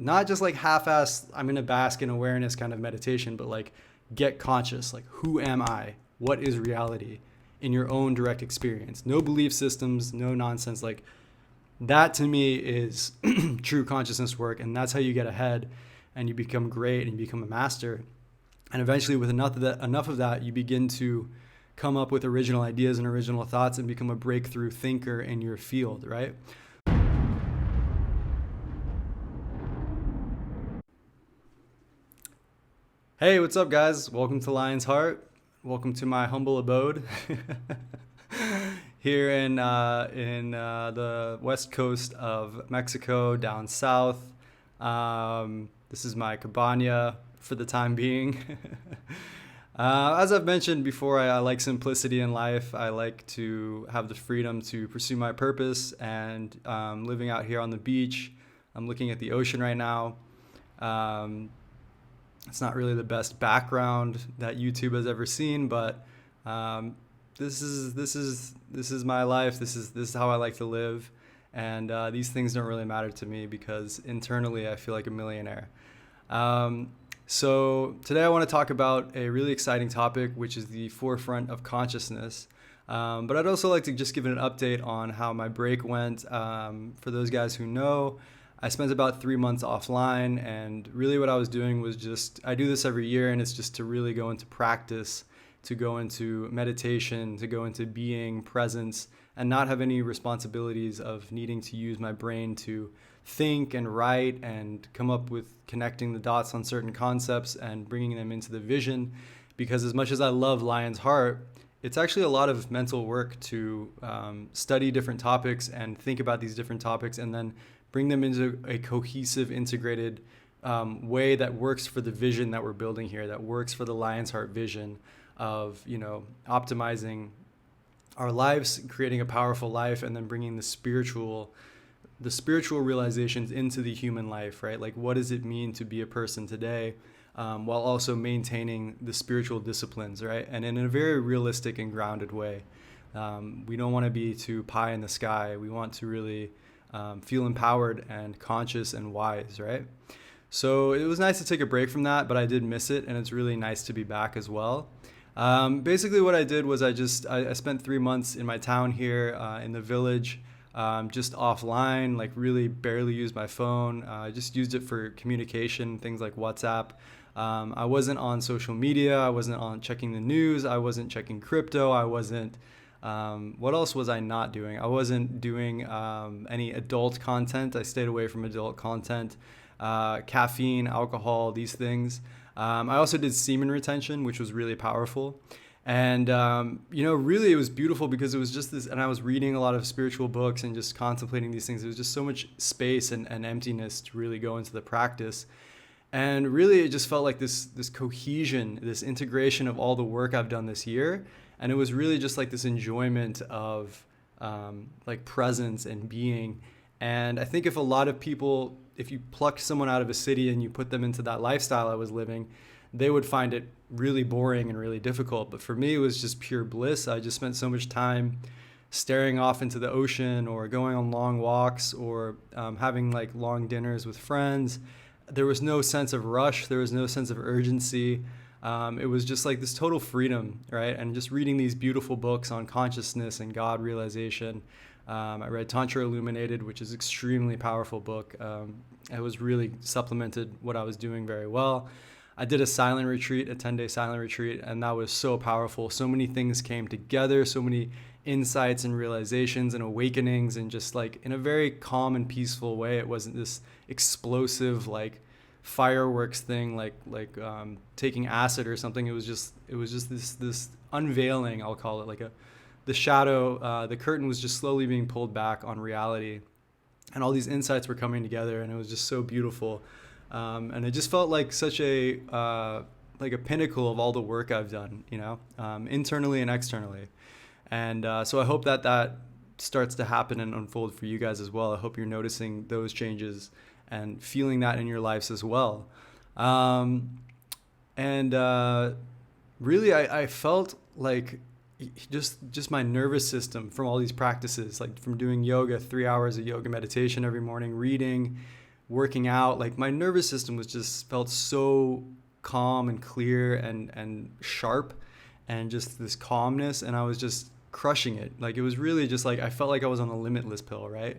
not just like half-ass, I'm going to bask in awareness kind of meditation, but like get conscious. Like, who am I? What is reality in your own direct experience? No belief systems, no nonsense. Like, that to me is true consciousness work. And that's how you get ahead and you become great and you become a master. And eventually, with enough of that, you begin to come up with original ideas and original thoughts and become a breakthrough thinker in your field, right? Hey, what's up, guys? Welcome to Lion's Heart. Welcome to my humble abode here in the west coast of Mexico, down south. This is my cabana for the time being. As I've mentioned before, I like simplicity in life. I like to have the freedom to pursue my purpose, and living out here on the beach. I'm looking at the ocean right now. Um, it's not really the best background that YouTube has ever seen, but this is my life. This is how I like to live, and these things don't really matter to me because internally I feel like a millionaire. Um, so today I want to talk about a really exciting topic, which is the forefront of consciousness. But I'd also like to just give an update on how my break went. For those guys who know, I spent about 3 months offline, and really what I was doing was just, I do this every year, and it's just to really go into practice, to go into meditation, to go into being, presence, and not have any responsibilities of needing to use my brain to think and write and come up with connecting the dots on certain concepts and bringing them into the vision. Because as much as I love Lion's Heart, it's actually a lot of mental work to study different topics and think about these different topics and then bring them into a cohesive, integrated way that works for the vision that we're building here, that works for the Lion's Heart vision of, optimizing our lives, creating a powerful life, and then bringing the spiritual realizations into the human life, right? Like, what does it mean to be a person today, while also maintaining the spiritual disciplines, right? And in a very realistic and grounded way. We don't want to be too pie in the sky. We want to really feel empowered and conscious and wise, right? So it was nice to take a break from that, but I did miss it, and it's really nice to be back as well. Basically, what I did was I spent 3 months in my town here, in the village, just offline, like really barely used my phone. I just used it for communication, things like WhatsApp. I wasn't on social media. I wasn't on checking the news. I wasn't checking crypto. I wasn't. What else was I not doing? I wasn't doing any adult content. I stayed away from adult content, caffeine, alcohol, these things. I also did semen retention, which was really powerful. And, really it was beautiful because it was just this, and I was reading a lot of spiritual books and just contemplating these things. There was just so much space and emptiness to really go into the practice. And really, it just felt like this cohesion, this integration of all the work I've done this year. And it was really just like this enjoyment of like presence and being. And I think if a lot of people, if you plucked someone out of a city and you put them into that lifestyle I was living, they would find it really boring and really difficult. But for me, it was just pure bliss. I just spent so much time staring off into the ocean or going on long walks or having like long dinners with friends. There was no sense of rush. There was no sense of urgency. It was just like this total freedom, right? And just reading these beautiful books on consciousness and God realization. I read Tantra Illuminated, which is an extremely powerful book. It was really supplemented what I was doing very well. I did a silent retreat, a 10-day silent retreat, and that was so powerful. So many things came together, so many insights and realizations and awakenings, and just like in a very calm and peaceful way. It wasn't this explosive like fireworks thing, like taking acid or something. It was just this unveiling, I'll call it, like the shadow, the curtain was just slowly being pulled back on reality, and all these insights were coming together, and it was just so beautiful. And it just felt like such like a pinnacle of all the work I've done, internally and externally. And so I hope that starts to happen and unfold for you guys as well. I hope you're noticing those changes and feeling that in your lives as well. And really, I felt like just my nervous system from all these practices, like from doing yoga, 3 hours of yoga meditation every morning, reading, working out, like my nervous system was just felt so calm and clear and sharp, and just this calmness, and I was just crushing it. Like it was really just like I felt like I was on the limitless pill, right?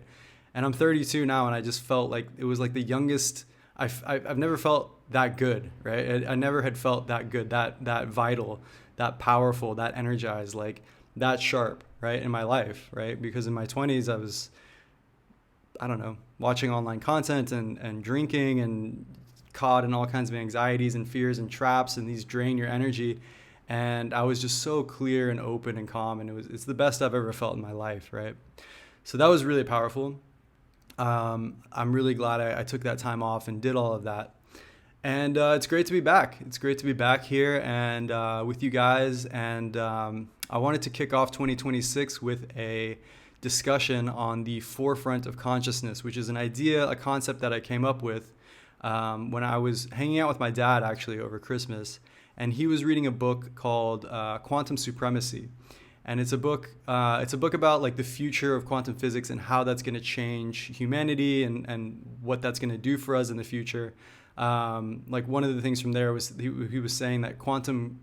And I'm 32 now, and I just felt like it was like the youngest. I've never felt that good, right? I never had felt that good, that vital, that powerful, that energized, like that sharp, right, in my life, right? Because in my 20s, I was, I don't know, watching online content and drinking and caught in all kinds of anxieties and fears and traps, and these drain your energy. And I was just so clear and open and calm, and it's the best I've ever felt in my life, right? So that was really powerful. I'm really glad I took that time off and did all of that. And it's great to be back. It's great to be back here and with you guys. And I wanted to kick off 2026 with a discussion on the forefront of consciousness, which is an idea, a concept that I came up with when I was hanging out with my dad actually over Christmas. And he was reading a book called Quantum Supremacy. And it's a book about like the future of quantum physics and how that's going to change humanity and what that's going to do for us in the future. Like one of the things from there was he was saying that quantum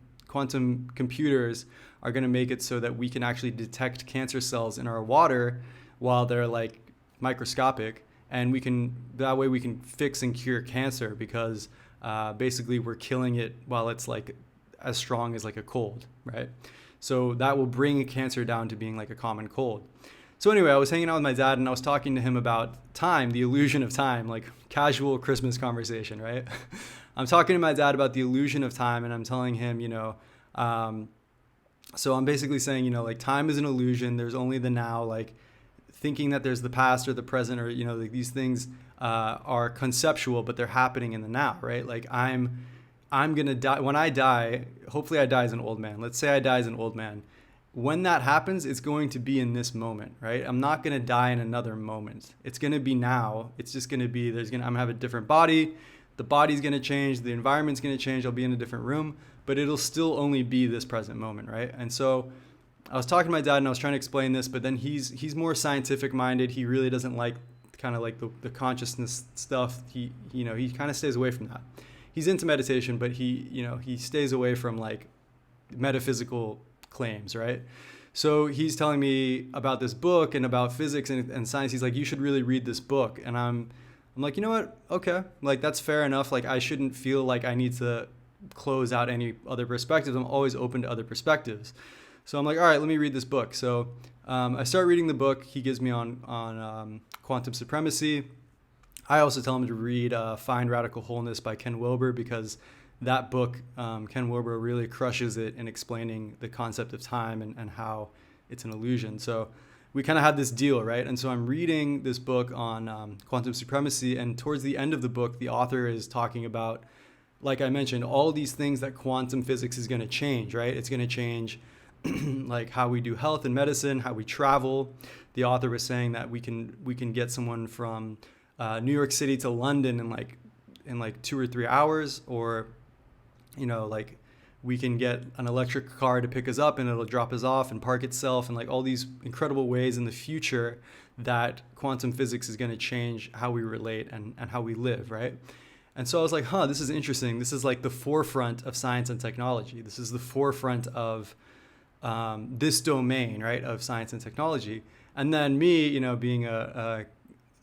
computers are going to make it so that we can actually detect cancer cells in our water while they're like microscopic, and that way we can fix and cure cancer because basically we're killing it while it's like as strong as like a cold, right? So that will bring cancer down to being like a common cold. So anyway, I was hanging out with my dad and I was talking to him about time, the illusion of time, like casual Christmas conversation, right? I'm talking to my dad about the illusion of time, and I'm telling him, so I'm basically saying, like time is an illusion. There's only the now, like thinking that there's the past or the present, or, like these things are conceptual, but they're happening in the now, right? Like I'm going to die. When I die, hopefully I die as an old man. Let's say I die as an old man. When that happens, it's going to be in this moment, right? I'm not going to die in another moment. It's going to be now. It's just going to be, I'm going to have a different body. The body's going to change. The environment's going to change. I'll be in a different room, but it'll still only be this present moment, right? And so I was talking to my dad and I was trying to explain this, but then he's more scientific minded. He really doesn't like kind of like the consciousness stuff. He kind of stays away from that. He's into meditation, but he stays away from like metaphysical claims, right? So he's telling me about this book and about physics and science. He's like, you should really read this book. And I'm like, you know what? Okay. Like, that's fair enough. Like, I shouldn't feel like I need to close out any other perspectives. I'm always open to other perspectives. So I'm like, all right, let me read this book. So I start reading the book he gives me on quantum supremacy. I also tell him to read Find Radical Wholeness by Ken Wilber, because that book, Ken Wilber really crushes it in explaining the concept of time and how it's an illusion. So we kind of had this deal, right? And so I'm reading this book on quantum supremacy, and towards the end of the book, the author is talking about, like I mentioned, all these things that quantum physics is going to change, right? It's going to change like how we do health and medicine, how we travel. The author was saying that we can get someone from New York City to London in like 2 or 3 hours, or like we can get an electric car to pick us up and it'll drop us off and park itself, and like all these incredible ways in the future that quantum physics is going to change how we relate and how we live, right? And so I was like, this is interesting. This is like the forefront of science and technology. This is the forefront of this domain, right, of science and technology. And then me, being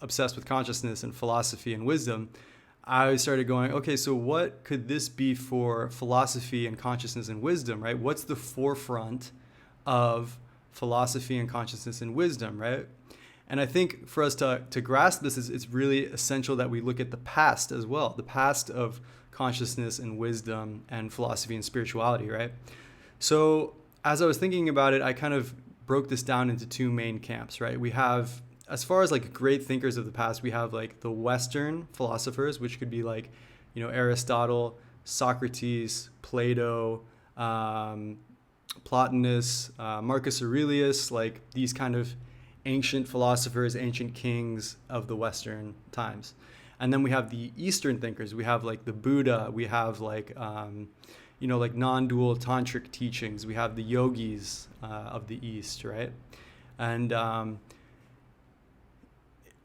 obsessed with consciousness and philosophy and wisdom, I started going, okay, so what could this be for philosophy and consciousness and wisdom, right? What's the forefront of philosophy and consciousness and wisdom, right? And I think for us to grasp this, it's really essential that we look at the past as well, the past of consciousness and wisdom and philosophy and spirituality, right? So as I was thinking about it, I kind of broke this down into two main camps, right? We have, as far as like great thinkers of the past, we have like the Western philosophers, which could be like, Aristotle, Socrates, Plato, Plotinus, Marcus Aurelius, like these kind of ancient philosophers, ancient kings of the Western times. And then we have the Eastern thinkers. We have like the Buddha. We have like, like non-dual tantric teachings. We have the yogis of the East, right? And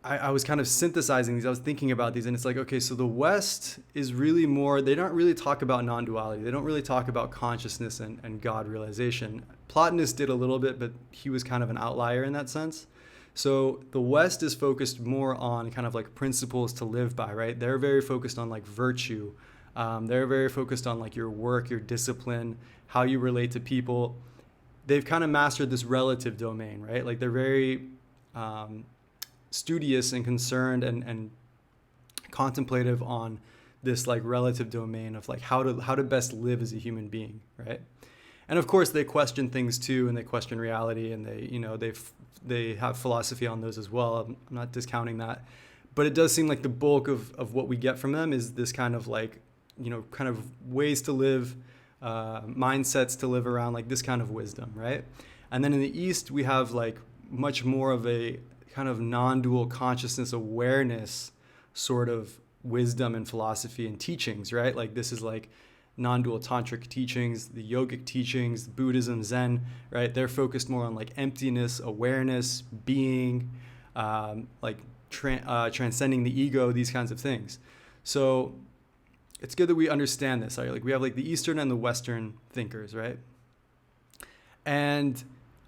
I was kind of synthesizing these. I was thinking about these, and it's like, okay, so the West is really more, they don't really talk about non-duality. They don't really talk about consciousness and God realization. Plotinus did a little bit, but he was kind of an outlier in that sense. So the West is focused more on kind of like principles to live by, right? They're very focused on like virtue. They're very focused on like your work, your discipline, how you relate to people. They've kind of mastered this relative domain, right? Like they're very studious and concerned and contemplative on this like relative domain of like how to best live as a human being, right? And of course they question things too, and they question reality, and they have philosophy on those as well. I'm not discounting that, but it does seem like the bulk of what we get from them is this kind of like, kind of ways to live, mindsets to live around, like this kind of wisdom, right? And then in the East we have like much more of a kind of non-dual consciousness awareness sort of wisdom and philosophy and teachings, right? Like this is like non-dual tantric teachings, the yogic teachings, Buddhism, Zen, right? They're focused more on like emptiness, awareness, being, transcending the ego, these kinds of things. So it's good that we understand this. Right? Like we have like the Eastern and the Western thinkers, right? And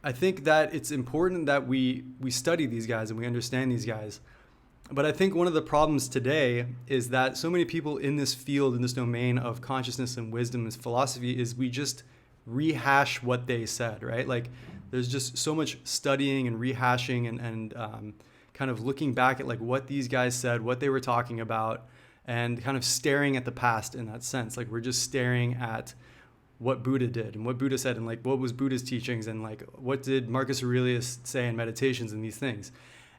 I think that it's important that we study these guys and we understand these guys. But I think one of the problems today is that so many people in this field, in this domain of consciousness and wisdom and philosophy, is we just rehash what they said, right? Like there's just so much studying and rehashing and kind of looking back at like what these guys said, what they were talking about, and kind of staring at the past in that sense. Like we're just staring at what Buddha did and what Buddha said, and like what was Buddha's teachings, and like what did Marcus Aurelius say in Meditations and these things.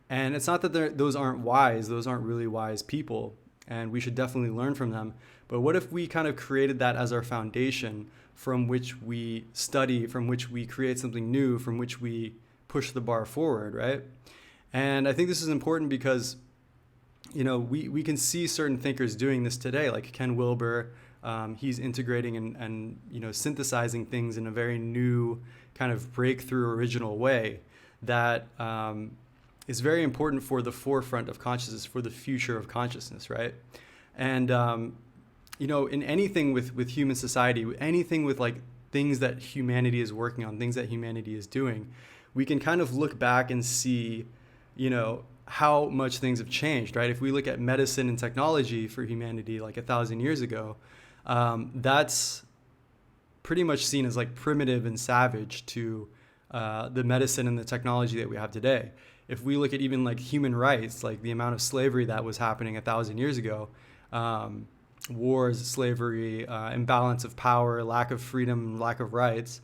And it's not that those aren't wise, those aren't really wise people, and we should definitely learn from them. But what if we kind of created that as our foundation from which we study, from which we create something new, from which we push the bar forward, right? And I think this is important because, we can see certain thinkers doing this today, like Ken Wilber. He's integrating and synthesizing things in a very new kind of breakthrough original way that is very important for the forefront of consciousness, for the future of consciousness, right? And in anything with human society, anything with like things that humanity is working on, things that humanity is doing, we can kind of look back and see how much things have changed, right? If we look at medicine and technology for humanity like 1,000 years ago, that's pretty much seen as like primitive and savage to the medicine and the technology that we have today. If we look at even like human rights, like the amount of slavery that was happening 1,000 years ago, wars, slavery, imbalance of power, lack of freedom, lack of rights,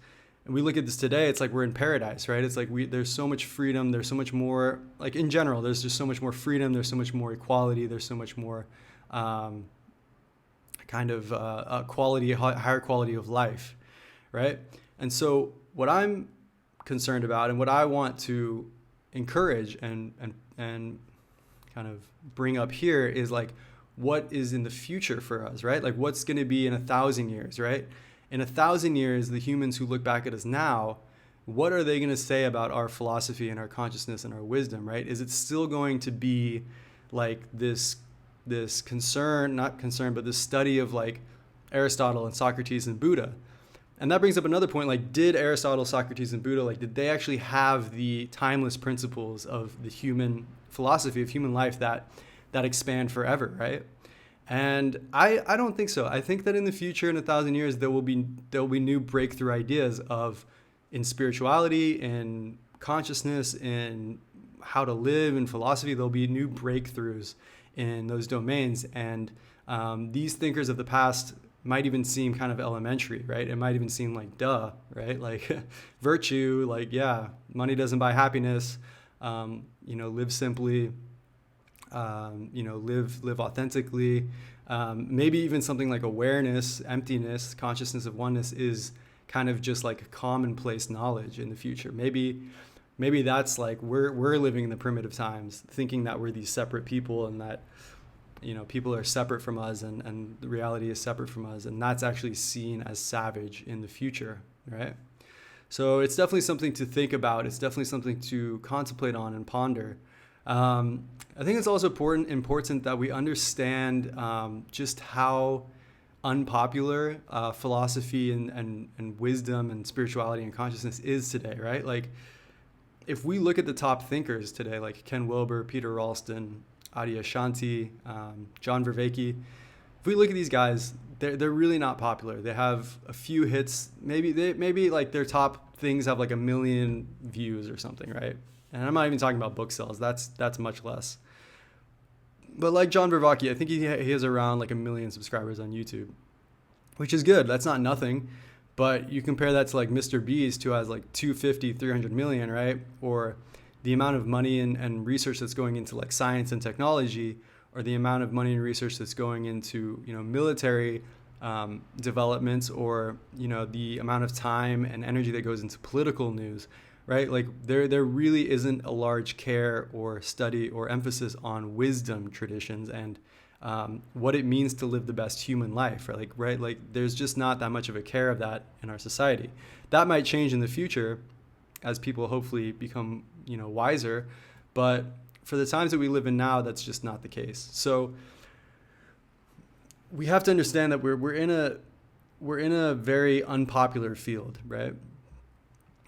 and we look at this today, it's like we're in paradise, right? It's like there's so much freedom, there's so much more, like in general, there's just so much more freedom, there's so much more equality, there's so much more quality, higher quality of life, right? And so what I'm concerned about and what I want to encourage and kind of bring up here is like what is in the future for us, right? Like what's going to be in 1,000 years, right? In 1,000 years, the humans who look back at us now, what are they going to say about our philosophy and our consciousness and our wisdom, right? Is it still going to be like this concern, not concern, but this study of like Aristotle and Socrates and Buddha? And that brings up another point, like did Aristotle, Socrates, and Buddha, like did they actually have the timeless principles of the human philosophy, of human life that expand forever, right? And I don't think so. I think that in the future, in 1,000 years, there will be new breakthrough ideas in spirituality, in consciousness, in how to live, in philosophy. There'll be new breakthroughs in those domains. And these thinkers of the past might even seem kind of elementary, right? It might even seem like duh, right? Like virtue, like, yeah, money doesn't buy happiness, live simply, live authentically. Maybe even something like awareness, emptiness, consciousness of oneness is kind of just like a commonplace knowledge in the future. Maybe that's like we're living in the primitive times, thinking that we're these separate people and that people are separate from us and the reality is separate from us, and that's actually seen as savage in the future, right? So it's definitely something to think about. It's definitely something to contemplate on and ponder. I think it's also important that we understand just how unpopular philosophy and wisdom and spirituality and consciousness is today, right? Like, if we look at the top thinkers today, like Ken Wilber, Peter Ralston, Adyashanti, John Vervaeke, if we look at these guys, they're really not popular. They have a few hits. Maybe like their top things have like 1 million views or something, right? And I'm not even talking about book sales. That's much less. But like John Vervaeke, I think he has around like 1 million subscribers on YouTube, which is good. That's not nothing. But you compare that to like Mr. Beast, who has like 250, 300 million, right? Or the amount of money and research that's going into like science and technology, or the amount of money and research that's going into, military developments, or, the amount of time and energy that goes into political news, right? Like there really isn't a large care or study or emphasis on wisdom traditions and what it means to live the best human life, right? Like there's just not that much of a care of that in our society. That might change in the future as people hopefully become, wiser, but for the times that we live in now, that's just not the case. So we have to understand that we're in a very unpopular field, right?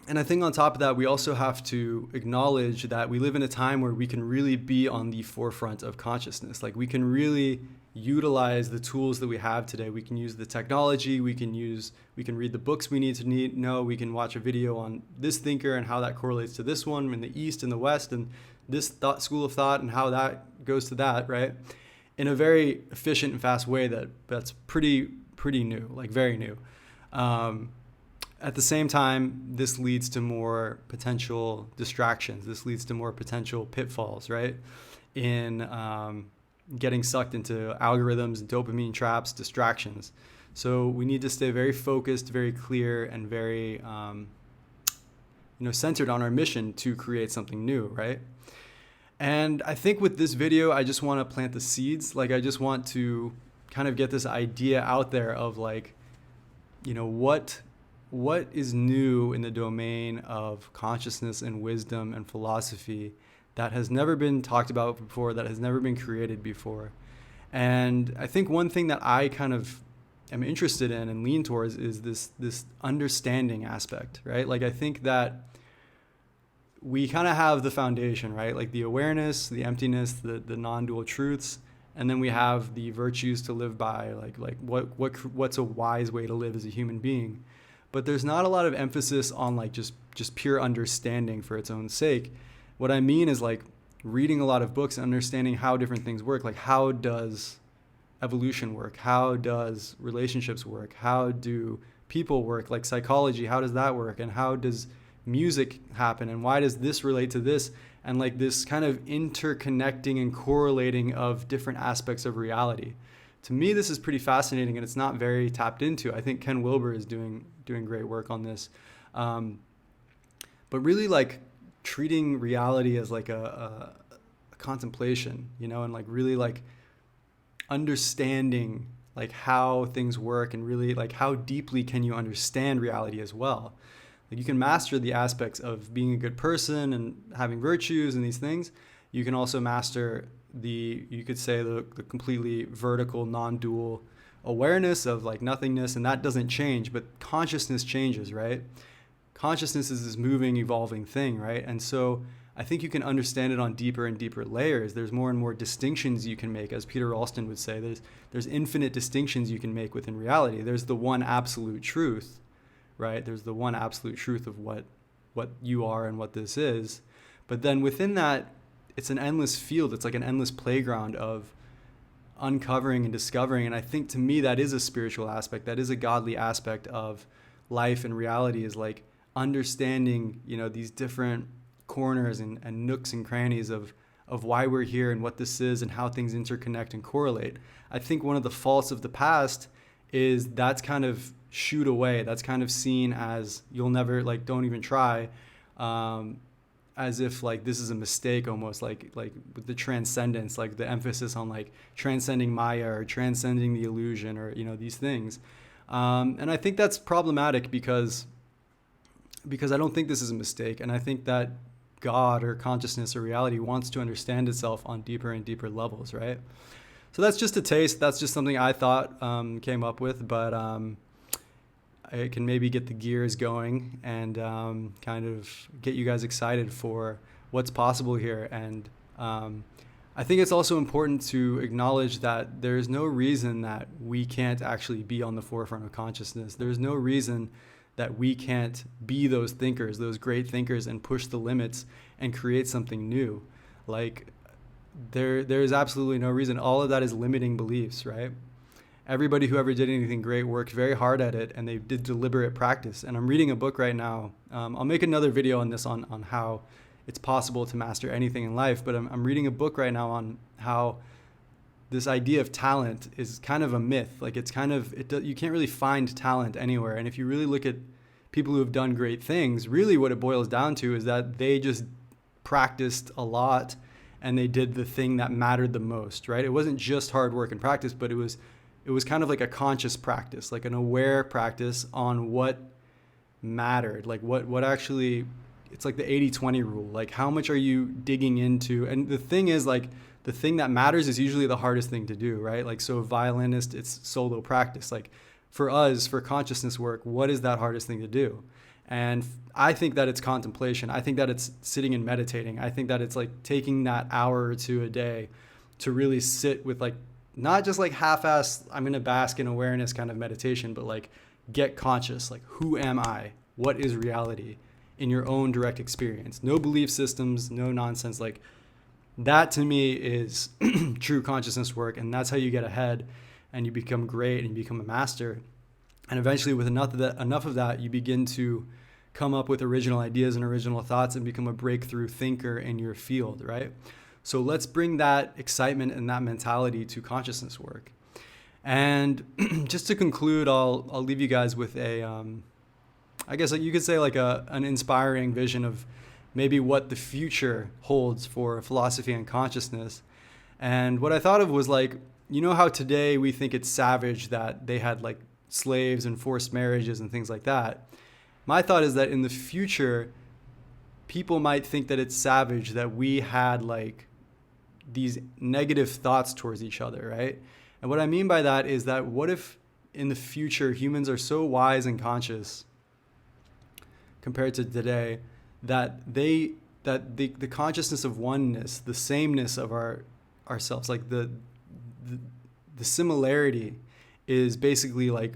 And I think on top of that, we also have to acknowledge that we live in a time where we can really be on the forefront of consciousness. Like we can really utilize the tools that we have today. We can use the technology, we can read the books we need to know, we can watch a video on this thinker and how that correlates to this one in the East and the West, and this school of thought and how that goes to that, right? In a very efficient and fast way that's pretty new, like very new. At the same time, this leads to more potential distractions. This leads to more potential pitfalls, right? In getting sucked into algorithms, dopamine traps, distractions. So we need to stay very focused, very clear, and very centered on our mission to create something new, right? And I think with this video, I just want to plant the seeds. Like I just want to kind of get this idea out there of like, what is new in the domain of consciousness and wisdom and philosophy that has never been talked about before, that has never been created before. And I think one thing that I kind of am interested in and lean towards is this understanding aspect, right? Like I think that we kind of have the foundation, right? Like the awareness, the emptiness, the non-dual truths, and then we have the virtues to live by, like what's a wise way to live as a human being. But there's not a lot of emphasis on like just pure understanding for its own sake. What I mean is like reading a lot of books and understanding how different things work. Like how does evolution work? How does relationships work? How do people work? Like psychology, how does that work? And how does music happen? And why does this relate to this? And like this kind of interconnecting and correlating of different aspects of reality. To me, this is pretty fascinating, and it's not very tapped into. I think Ken Wilber is doing great work on this. But really like treating reality as like a contemplation, and like really like understanding like how things work, and really like how deeply can you understand reality as well. Like you can master the aspects of being a good person and having virtues and these things. You can also master you could say the completely vertical, non-dual awareness of like nothingness, and that doesn't change, but consciousness changes, right? Consciousness is this moving, evolving thing, right? And so I think you can understand it on deeper and deeper layers. There's more and more distinctions you can make, as Peter Ralston would say. There's infinite distinctions you can make within reality. There's the one absolute truth, right? There's the one absolute truth of what you are and what this is. But then within that, it's an endless field. It's like an endless playground of uncovering and discovering. And I think to me, that is a spiritual aspect. That is a godly aspect of life and reality, is like understanding, these different corners and nooks and crannies of why we're here and what this is and how things interconnect and correlate. I think one of the faults of the past is that's kind of shooed away. That's kind of seen as you'll never, like, don't even try. As if like this is a mistake, almost like with the transcendence, like the emphasis on like transcending Maya or transcending the illusion, or these things. And I think that's problematic because I don't think this is a mistake, and I think that God or consciousness or reality wants to understand itself on deeper and deeper levels, right? So that's just a taste. That's just something I thought came up with, but it can maybe get the gears going and kind of get you guys excited for what's possible here. And I think it's also important to acknowledge that there's no reason that we can't actually be on the forefront of consciousness. There's no reason that we can't be those thinkers, those great thinkers, and push the limits and create something new. Like there's absolutely no reason. All of that is limiting beliefs, right? Everybody who ever did anything great worked very hard at it, and they did deliberate practice. And I'm reading a book right now. I'll make another video on this on how it's possible to master anything in life, but I'm reading a book right now on how this idea of talent is kind of a myth. Like it's kind of, you can't really find talent anywhere. And if you really look at people who have done great things, really what it boils down to is that they just practiced a lot and they did the thing that mattered the most, right? It wasn't just hard work and practice, but it was kind of like a conscious practice, like an aware practice on what mattered, like what actually, it's like the 80-20 rule. Like how much are you digging into? And the thing is, like, the thing that matters is usually the hardest thing to do, right? Like, so a violinist, it's solo practice. Like for us, for consciousness work, what is that hardest thing to do? And I think that it's contemplation. I think that it's sitting and meditating. I think that it's like taking that hour or two a day to really sit with, like, not just like half-ass, I'm going to bask in awareness kind of meditation, but like get conscious. Like, who am I? What is reality in your own direct experience? No belief systems, no nonsense. Like that to me is true consciousness work. And that's how you get ahead and you become great and you become a master. And eventually with enough of that, you begin to come up with original ideas and original thoughts and become a breakthrough thinker in your field, right? So let's bring that excitement and that mentality to consciousness work. And just to conclude, I'll leave you guys with a, I guess you could say like an inspiring vision of maybe what the future holds for philosophy and consciousness. And what I thought of was like, you know how today we think it's savage that they had like slaves and forced marriages and things like that. My thought is that in the future, people might think that it's savage that we had like these negative thoughts towards each other, right? And what I mean by that is that what if in the future humans are so wise and conscious compared to today that the consciousness of oneness, the sameness of ourselves, like the similarity is basically like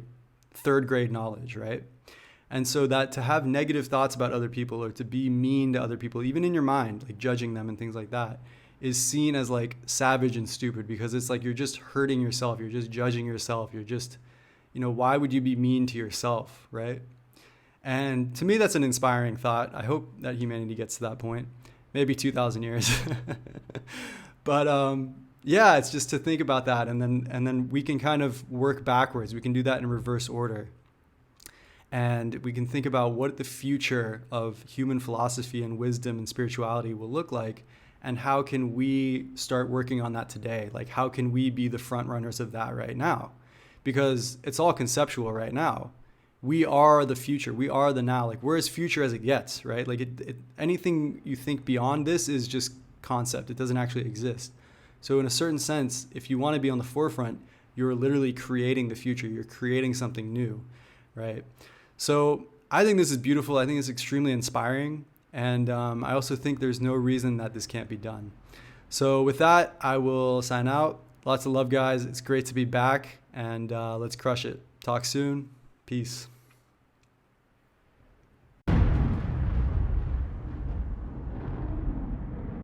third grade knowledge, right? And so that to have negative thoughts about other people or to be mean to other people, even in your mind, like judging them and things like that, is seen as like savage and stupid, because it's like you're just hurting yourself, you're just judging yourself, you're just, why would you be mean to yourself, right? And to me, that's an inspiring thought. I hope that humanity gets to that point, maybe 2,000 years. But yeah, it's just to think about that, and then we can kind of work backwards. We can do that in reverse order. And we can think about what the future of human philosophy and wisdom and spirituality will look like, and how can we start working on that today? Like, how can we be the front runners of that right now? Because it's all conceptual right now. We are the future. We are the now. Like, we're as future as it gets, right? Like, anything you think beyond this is just concept. It doesn't actually exist. So in a certain sense, if you want to be on the forefront, you're literally creating the future. You're creating something new, right? So I think this is beautiful. I think it's extremely inspiring. And I also think there's no reason that this can't be done. So with that, I will sign out. Lots of love, guys. It's great to be back, and let's crush it. Talk soon. Peace.